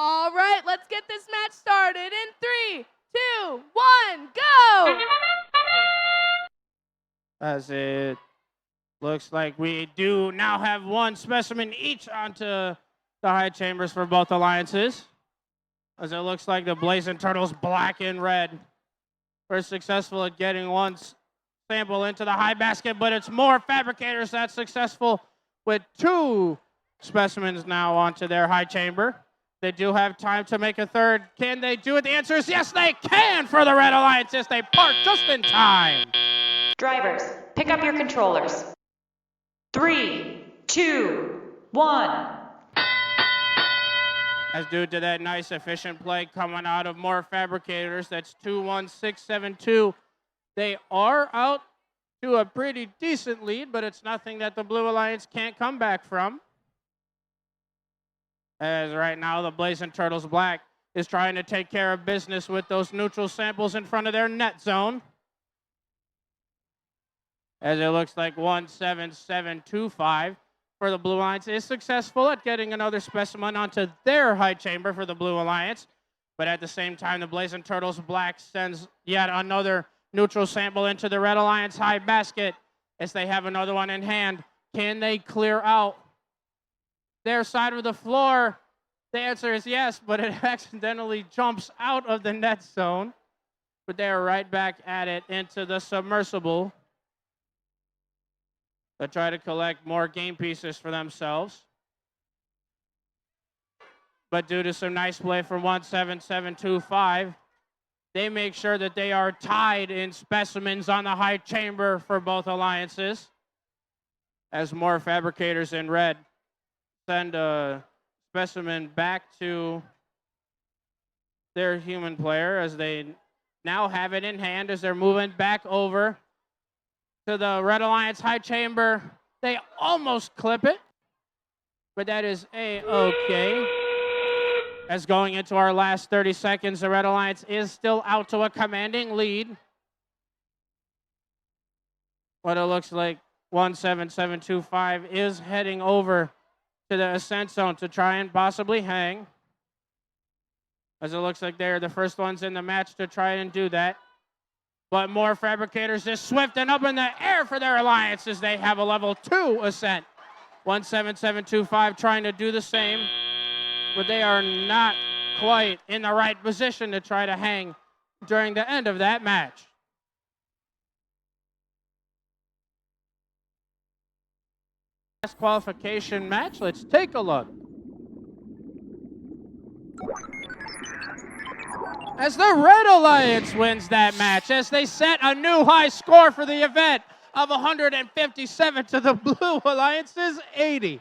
All right, let's get this match started in 3, 2, 1, go! As it looks like we do now have one specimen each onto the high chambers for both alliances. As it looks like the Blazing Turtles black and red were successful at getting one sample into the high basket, but it's more fabricators that's successful with 2 specimens now onto their high chamber. They do have time to make a third. Can they do it? The answer is yes, they can for the Red Alliances. They park just in time. Drivers, pick up your controllers. 3, 2, 1. As due to that nice efficient play coming out of more fabricators, that's 2-1-6-7-2. They are out to a pretty decent lead, but it's nothing that the Blue Alliance can't come back from. As right now the Blazing Turtles Black is trying to take care of business with those neutral samples in front of their net zone. As it looks like 1-7-7-2-5 for the Blue Alliance is successful at getting another specimen onto their high chamber for the Blue Alliance. But at the same time, the Blazing Turtles Black sends yet another neutral sample into the Red Alliance high basket as they have another one in hand. Can they clear out their side of the floor? The answer is yes, but it accidentally jumps out of the net zone. But they are right back at it into the submersible. They try to collect more game pieces for themselves. But due to some nice play from 1-7-7-2-5, they make sure that they are tied in specimens on the high chamber for both alliances. As more fabricators in red send a specimen back to their human player as they now have it in hand as they're moving back over to the Red Alliance high chamber. They almost clip it, but that is A-okay. As going into our last 30 seconds, the Red Alliance is still out to a commanding lead. What it looks like 1-7-7-2-5 is heading over to the ascent zone to try and possibly hang. As it looks like they're the first ones in the match to try and do that. But more fabricators just swift and up in the air for their alliances. They have a level 2 ascent. 1-7-7-2-5 trying to do the same, but they are not quite in the right position to try to hang during the end of that match. Last qualification match, let's take a look. As the Red Alliance wins that match, as they set a new high score for the event of 157 to the Blue Alliance's 80.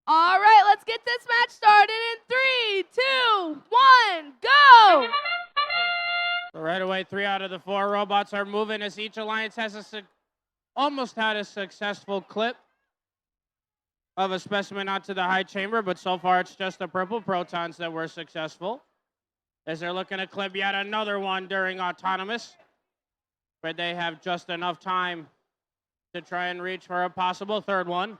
All right, let's get this match started in 3, 2, 1, go! So right away, 3 out of the 4 robots are moving as each alliance has almost had a successful clip of a specimen onto the high chamber, but so far it's just the purple protons that were successful. As they're looking to clip yet another one during autonomous, but they have just enough time to try and reach for a possible third one.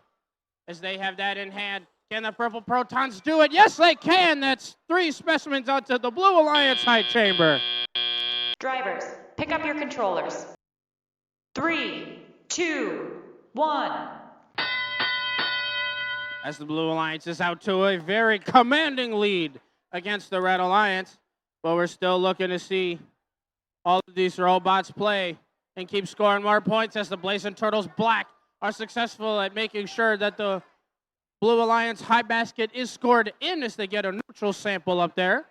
As they have that in hand, can the purple protons do it? Yes, they can. That's 3 specimens onto the Blue Alliance high chamber. Drivers, pick up your controllers. 3, 2, 1. As the Blue Alliance is out to a very commanding lead against the Red Alliance, but we're still looking to see all of these robots play and keep scoring more points as the Blazing Turtles Black are successful at making sure that the Blue Alliance high basket is scored in as they get a neutral sample up there.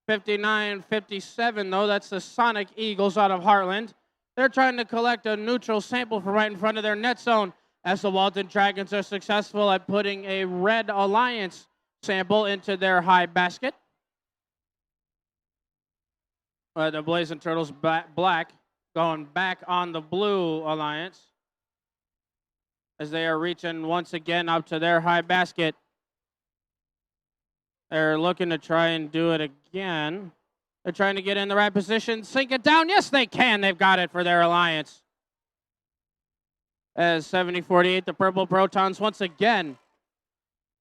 59-57, though, that's the Sonic Eagles out of Heartland. They're trying to collect a neutral sample from right in front of their net zone as the Walton Dragons are successful at putting a Red Alliance sample into their high basket. The Blazing Turtles Black going back on the Blue Alliance as they are reaching once again up to their high basket. They're looking to try and do it again. They're trying to get in the right position, sink it down. Yes, they can. They've got it for their Alliance. As 70-48, the Purple Protons once again,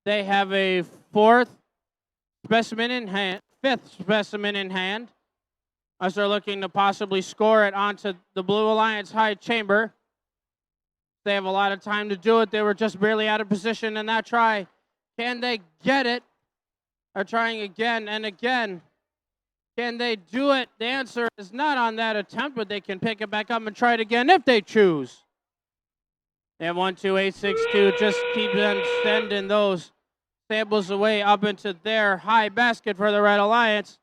they have a fifth specimen in hand, as they're looking to possibly score it onto the Blue Alliance high chamber. They have a lot of time to do it. They were just barely out of position in that try. Can they get it? They're trying again and again. Can they do it? The answer is not on that attempt, but they can pick it back up and try it again if they choose. They have 1, 2, 8, 6, 2. Just keep them sending those samples away up into their high basket for the Red Alliance.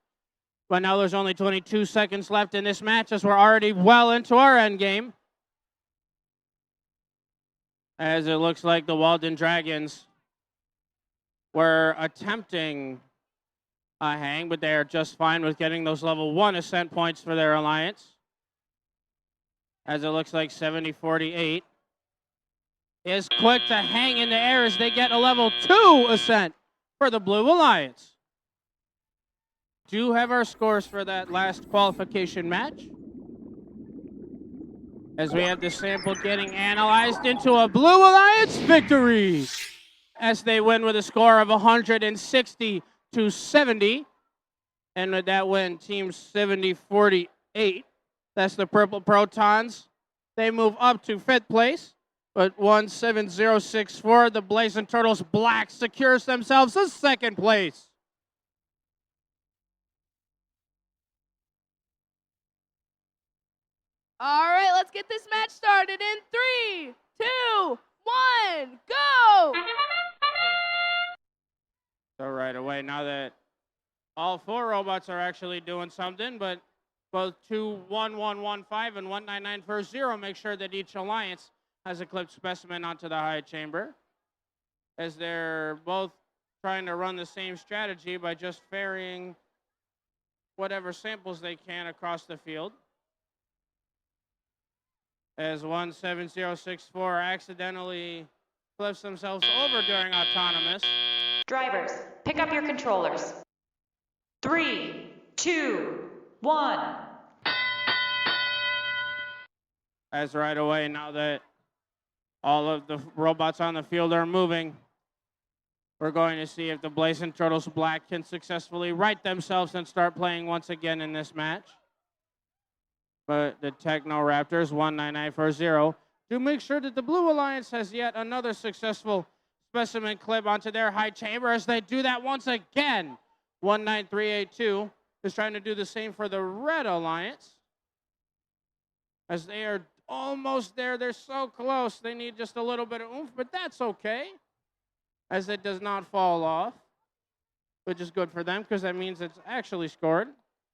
But now there's only 22 seconds left in this match as we're already well into our end game. As it looks like the Walden Dragons were attempting a hang, but they are just fine with getting those level 1 ascent points for their Alliance. As it looks like 70-48 is quick to hang in the air as they get a level 2 ascent for the Blue Alliance. Do have our scores for that last qualification match, as we have the sample getting analyzed into a Blue Alliance victory as they win with a score of 160-70. And with that win, Team 70-48, that's the Purple Protons. They move up to 5th place, but 17064, the Blazing Turtles Black secures themselves a 2nd place. All right, let's get this match started in 3, 2, 1, go! So right away, now that all 4 robots are actually doing something, but both 21115 and 19940 make sure that each Alliance has a clipped specimen onto the high chamber, as they're both trying to run the same strategy by just ferrying whatever samples they can across the field. As 17064 accidentally flips themselves over during autonomous. Drivers, pick up your controllers. 3, 2, 1. As right away, now that all of the robots on the field are moving, we're going to see if the Blazing Turtles Black can successfully right themselves and start playing once again in this match. But the Techno Raptors, 19940, do make sure that the Blue Alliance has yet another successful specimen clip onto their high chamber as they do that once again. 19382 is trying to do the same for the Red Alliance, as they are almost there. They're so close. They need just a little bit of oomph, but that's okay, as it does not fall off, which is good for them because that means it's actually scored.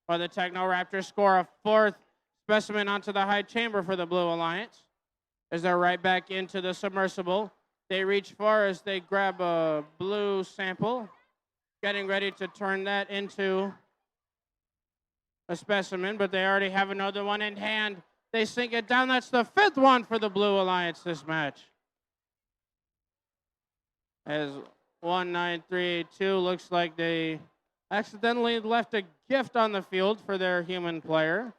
But the Techno Raptors score a 4th specimen onto the high chamber for the Blue Alliance as they're right back into the submersible. They reach far as they grab a blue sample, getting ready to turn that into a specimen, but they already have another one in hand. They sink it down. That's the 5th one for the Blue Alliance this match. As 19382 looks like they accidentally left a gift on the field for their human player.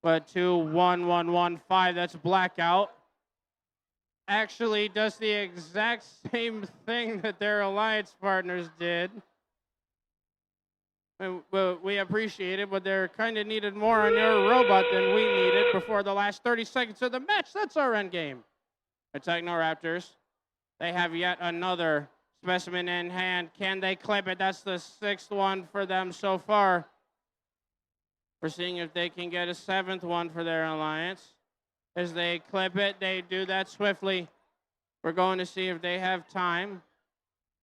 But 21115, that's Blackout, actually does the exact same thing that their Alliance partners did. But we appreciate it, but they're kind of needed more on their robot than we needed before the last 30 seconds of the match. That's our end game. The Techno Raptors, they have yet another specimen in hand. Can they clip it? That's the 6th one for them so far. We're seeing if they can get a 7th one for their Alliance. As they clip it, they do that swiftly. We're going to see if they have time.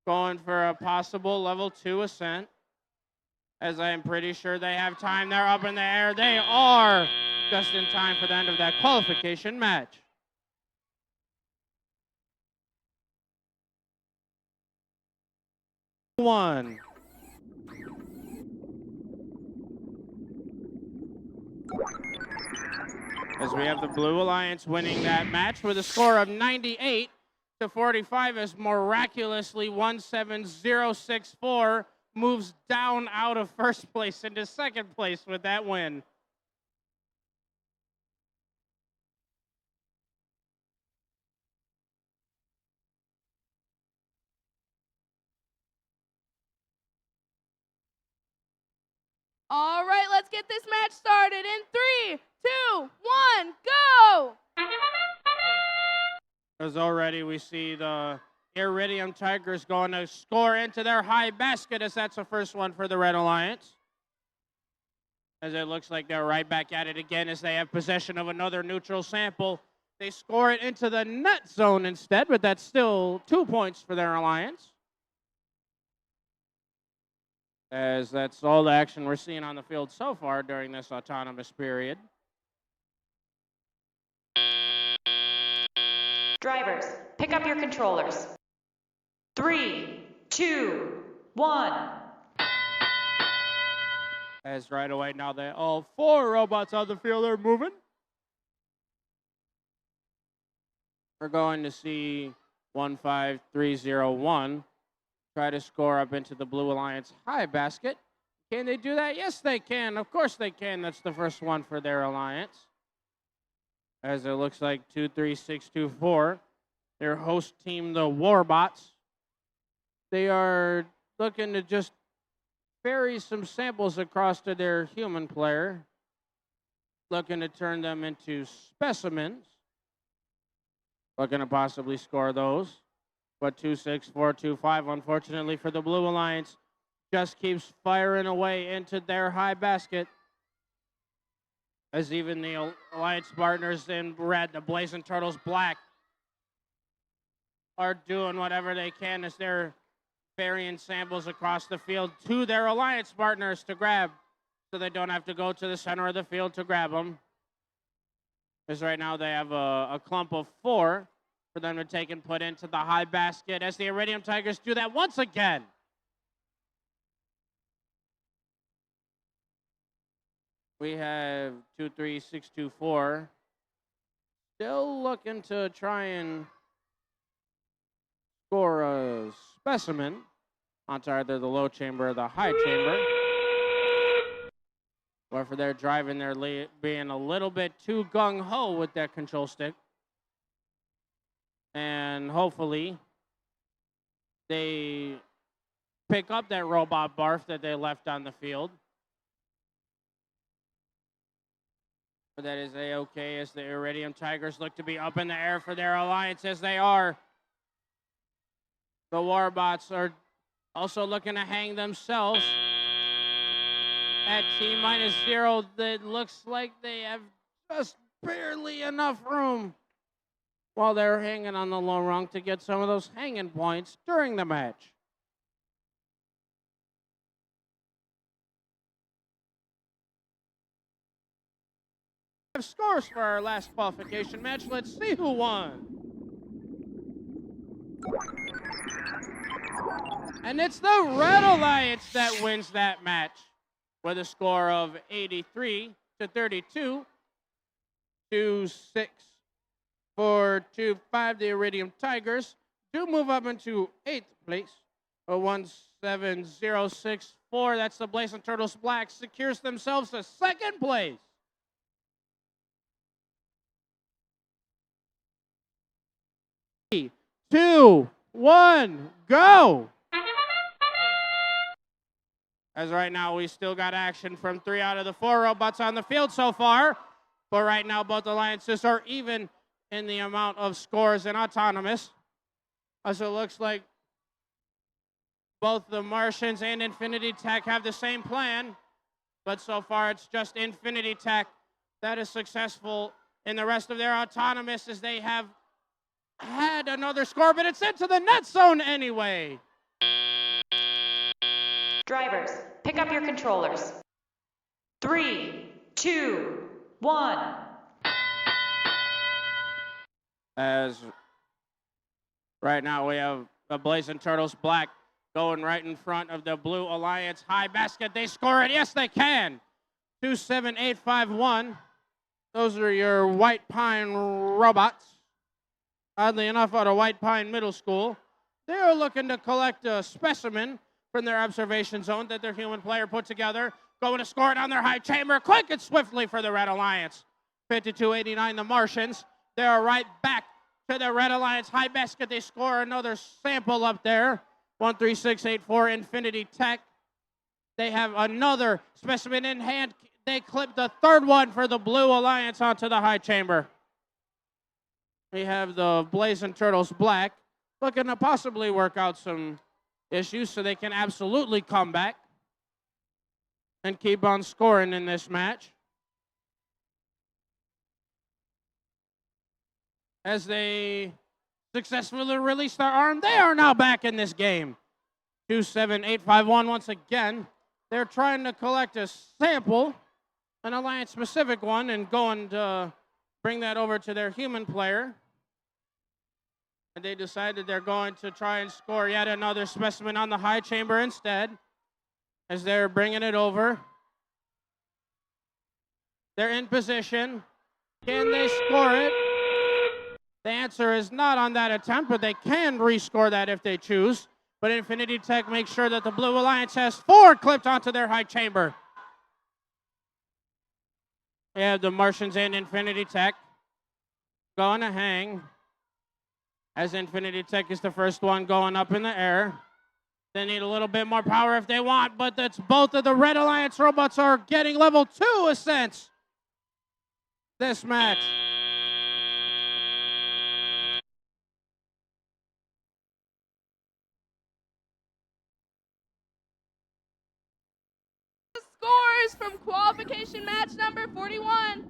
Going for a possible level 2 ascent, as I am pretty sure they have time. They're up in the air. They are just in time for the end of that qualification match. One. As we have the Blue Alliance winning that match with a score of 98-45 as miraculously 17064 moves down out of first place into second place with that win. All right, let's get this match started in 3, 2, 1, go! As already we see the Iridium Tigers going to score into their high basket as that's the first one for the Red Alliance. As it looks like they're right back at it again as they have possession of another neutral sample. They score it into the net zone instead, but that's still 2 points for their alliance. As that's all the action we're seeing on the field so far during this autonomous period. Drivers, pick up your controllers. 3, 2, 1. As right away now all 4 robots on the field are moving. We're going to see 15301 try to score up into the Blue Alliance high basket. Can they do that? Yes, they can. Of course they can. That's the first one for their alliance. As it looks like 23624, their host team, the Warbots, they are looking to just ferry some samples across to their human player, looking to turn them into specimens, looking to possibly score those. But 26425, unfortunately for the Blue Alliance, just keeps firing away into their high basket. As even the Alliance partners in red, the Blazing Turtles black, are doing whatever they can as they're ferrying samples across the field to their Alliance partners to grab, so they don't have to go to the center of the field to grab them. Because right now they have a clump of 4 for them to take and put into the high basket as the Iridium Tigers do that once again. We have 23624 still looking to try and score a specimen onto either the low chamber or the high chamber. Or for their driving, they're being a little bit too gung-ho with that control stick. And hopefully they pick up that robot barf that they left on the field. But that is A-okay as the Iridium Tigers look to be up in the air for their alliance as they are. The Warbots are also looking to hang themselves at T-0. That looks like they have just barely enough room while they're hanging on the low rung to get some of those hanging points during the match. Scores for our last qualification match. Let's see who won. And it's the Red Alliance that wins that match with a score of 83-32. 2-6. 4-2-5, the Iridium Tigers do move up into 8th place. A 17064, that's the Blazing Turtles Black, secures themselves to 2nd place. Three, 2, 1, go! As right now, we still got action from 3 out of the 4 robots on the field so far. But right now, both alliances are even in the amount of scores in autonomous. As it looks like both the Martians and Infinity Tech have the same plan, but so far it's just Infinity Tech that is successful in the rest of their autonomous as they have had another score, but it's into the net zone anyway. Drivers, pick up your controllers. 3, 2, 1. As right now we have the Blazing Turtles Black going right in front of the Blue Alliance high basket. They score it. Yes, they can. 27851. Those are your White Pine robots. Oddly enough, out of White Pine Middle School. They are looking to collect a specimen from their observation zone that their human player put together. Going to score it on their high chamber quick and swiftly for the Red Alliance. 52-89, the Martians. They are right back to the Red Alliance high basket. They score another sample up there. 13684 Infinity Tech. They have another specimen in hand. They clip the third one for the Blue Alliance onto the high chamber. We have the Blazing Turtles Black looking to possibly work out some issues so they can absolutely come back and keep on scoring in this match. As they successfully release their arm, they are now back in this game. 27851 once again. They're trying to collect a sample, an Alliance-specific one, and going to bring that over to their human player. And they decided they're going to try and score yet another specimen on the high chamber instead, as they're bringing it over. They're in position. Can they score it? The answer is not on that attempt, but they can rescore that if they choose. But Infinity Tech makes sure that the Blue Alliance has 4 clipped onto their high chamber. We have the Martians and Infinity Tech going to hang, as Infinity Tech is the first one going up in the air. They need a little bit more power if they want, but that's both of the Red Alliance robots are getting level 2 ascents this match. Scores from qualification match number 41.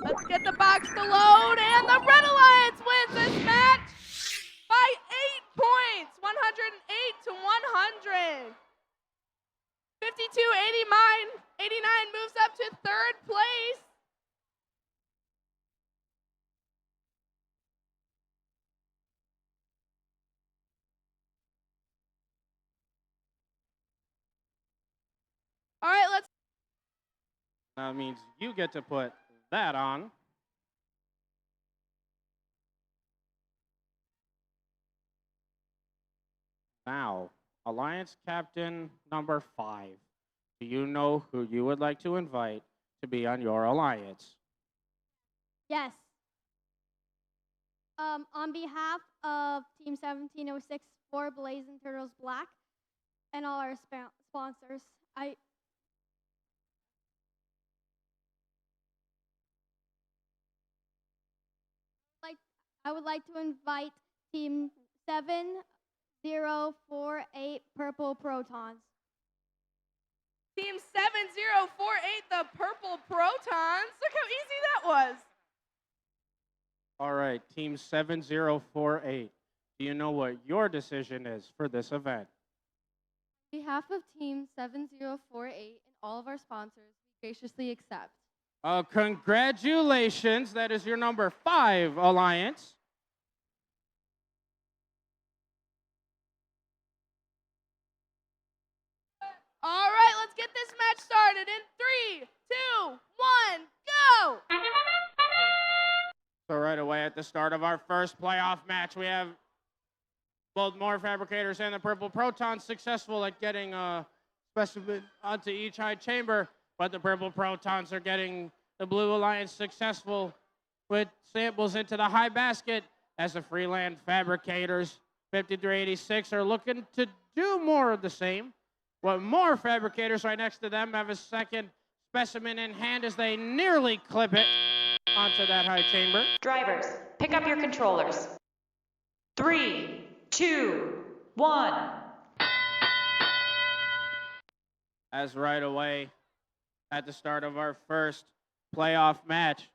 Let's get the box to load, and the Red Alliance wins this match by 8 points, 108 to 100. 52-89 moves up to 3rd place. All right, let's. That means you get to put that on. Now, Alliance Captain number 5. Do you know who you would like to invite to be on your alliance? Yes. On behalf of Team 1706 for Blazing Turtles Black and all our sponsors, I would like to invite Team 7048 Purple Protons. Team 7048, the Purple Protons. Look how easy that was. All right, Team 7048. Do you know what your decision is for this event? On behalf of Team 7048 and all of our sponsors, we graciously accept. Congratulations. That is your number 5 alliance. All right, let's get this match started in 3, 2, 1, go! So right away at the start of our first playoff match, we have both More Fabricators and the Purple Protons successful at getting a specimen onto each high chamber, but the Purple Protons are getting the Blue Alliance successful with samples into the high basket, as the Freeland Fabricators 5386 are looking to do more of the same. But More Fabricators right next to them have a second specimen in hand as they nearly clip it onto that high chamber. Drivers, pick up your controllers. 3, 2, 1. As right away at the start of our first playoff match,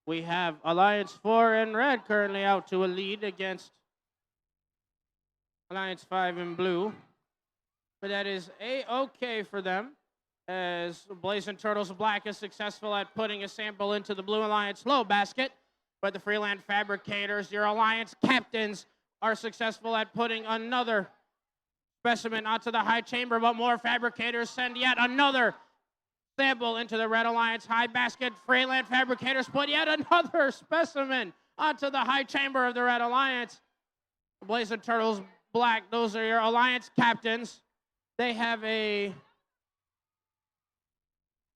we have Alliance 4 in red currently out to a lead against Alliance 5 in blue. But that is A-okay for them, as Blazing Turtles Black is successful at putting a sample into the Blue Alliance low basket. But the Freeland Fabricators, your Alliance captains, are successful at putting another specimen onto the high chamber. But More Fabricators send yet another sample into the Red Alliance high basket. Freeland Fabricators put yet another specimen onto the high chamber of the Red Alliance. Blazing Turtles black, those are your Alliance captains. They have a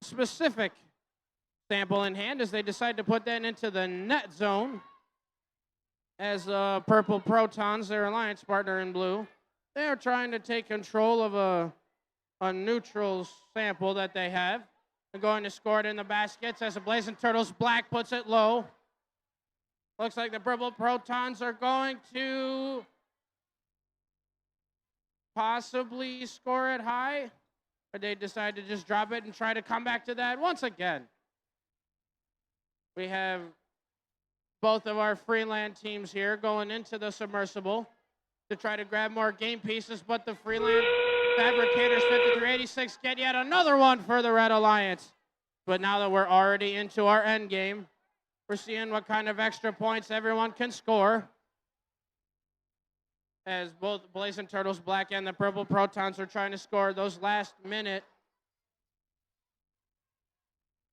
specific sample in hand as they decide to put that into the net zone. As Purple Protons, their Alliance partner in blue, they are trying to take control of a neutral sample that they have. They're going to score it in the baskets as the Blazing Turtles black puts it low. Looks like the Purple Protons are going to possibly score it high, but they decide to just drop it and try to come back to that once again. We have both of our Freeland teams here going into the submersible to try to grab more game pieces, but the Freeland Fabricators 53-86 get yet another one for the Red Alliance. But now that we're already into our end game, we're seeing what kind of extra points everyone can score. As both Blazing Turtles Black and the Purple Protons are trying to score those last minute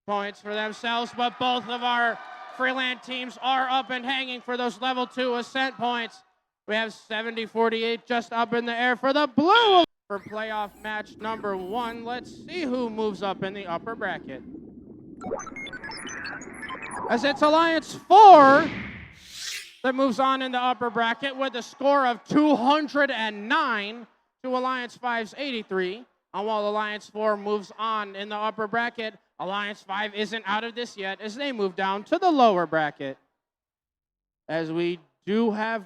points for themselves, but both of our Freeland teams are up and hanging for those level 2 ascent points. We have 70-48 just up in the air for the blue. For playoff match number 1, let's see who moves up in the upper bracket. As it's Alliance 4 that moves on in the upper bracket with a score of 209 to Alliance 5's 83. And while Alliance 4 moves on in the upper bracket, Alliance 5 isn't out of this yet as they move down to the lower bracket. As we do have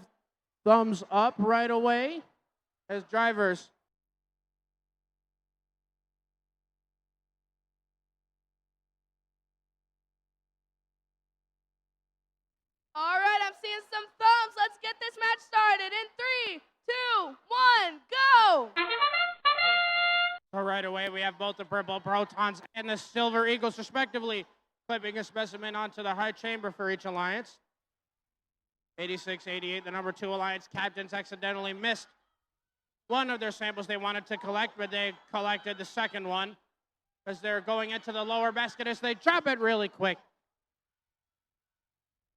thumbs up right away as drivers. All right, I'm seeing some thumbs. Let's get this match started in 3, 2, 1, go! So right away, we have both the Purple Protons and the Silver Eagles, respectively, clipping a specimen onto the high chamber for each Alliance. 86-88, the number 2 Alliance captains accidentally missed one of their samples they wanted to collect, but they collected the second one as they're going into the lower basket as they drop it really quick.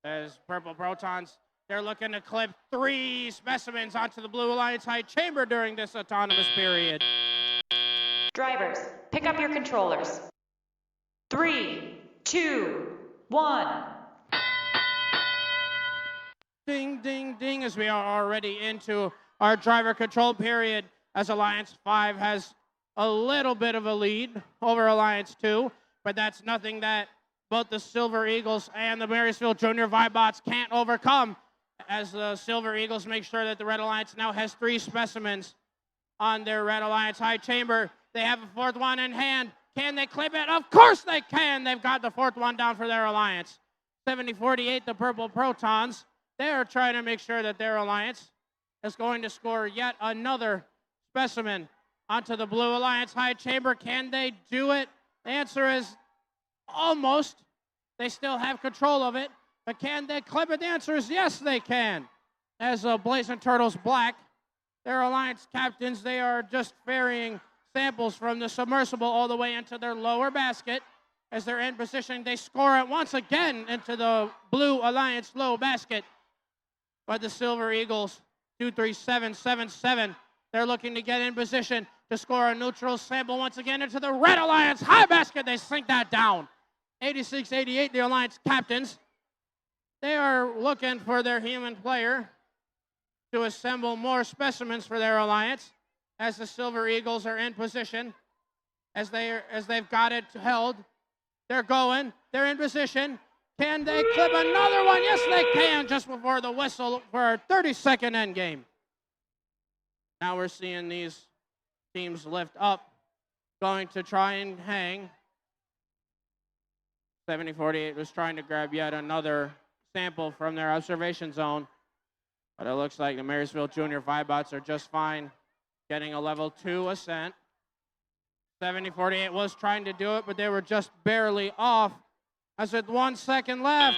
As Purple Protons, they're looking to clip 3 specimens onto the Blue Alliance high chamber during this autonomous period. Drivers, pick up your controllers. 3, 2, 1. Ding, ding, ding, as we are already into our driver control period, as Alliance 5 has a little bit of a lead over Alliance 2, but that's nothing that both the Silver Eagles and the Marysville Junior Vibots can't overcome, as the Silver Eagles make sure that the Red Alliance now has 3 specimens on their Red Alliance high chamber. They have a 4th one in hand. Can they clip it? Of course they can. They've got the 4th one down for their Alliance. 70-48, the Purple Protons. They are trying to make sure that their Alliance is going to score yet another specimen onto the Blue Alliance high chamber. Can they do it? The answer is almost. They still have control of it, but can they clip it? The answer is yes, they can. As Blazing Turtles Black, their Alliance captains, they are just ferrying samples from the submersible all the way into their lower basket. As they're in position, they score it once again into the Blue Alliance low basket. But the Silver Eagles, 2-3-7-7-7, they're looking to get in position to score a neutral sample once again into the Red Alliance high basket. They sink that down. 86-88, the Alliance captains. They are looking for their human player to assemble more specimens for their Alliance as the Silver Eagles are in position, as they've got it held. They're going. They're in position. Can they clip another one? Yes, they can, just before the whistle for a 30-second end game. Now we're seeing these teams lift up, going to try and hang. 70-48 was trying to grab yet another sample from their observation zone, but it looks like the Marysville Junior Vibots are just fine getting a level 2 ascent. 70-48 was trying to do it, but they were just barely off. As with 1 second left,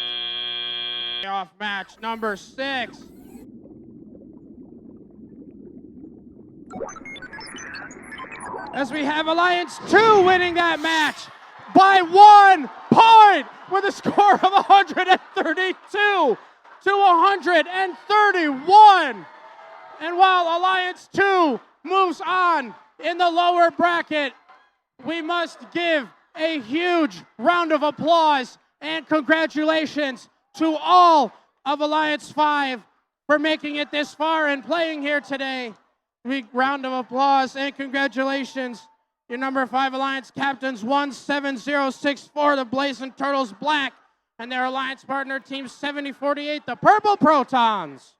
off match number 6. As we have Alliance 2 winning that match by 1 point with a score of 132 to 131. And while Alliance 2 moves on in the lower bracket, we must give a huge round of applause and congratulations to all of Alliance 5 for making it this far and playing here today. Big round of applause and congratulations. Your number 5 Alliance captains 17064, the Blazing Turtles Black, and their Alliance partner team 7048, the Purple Protons.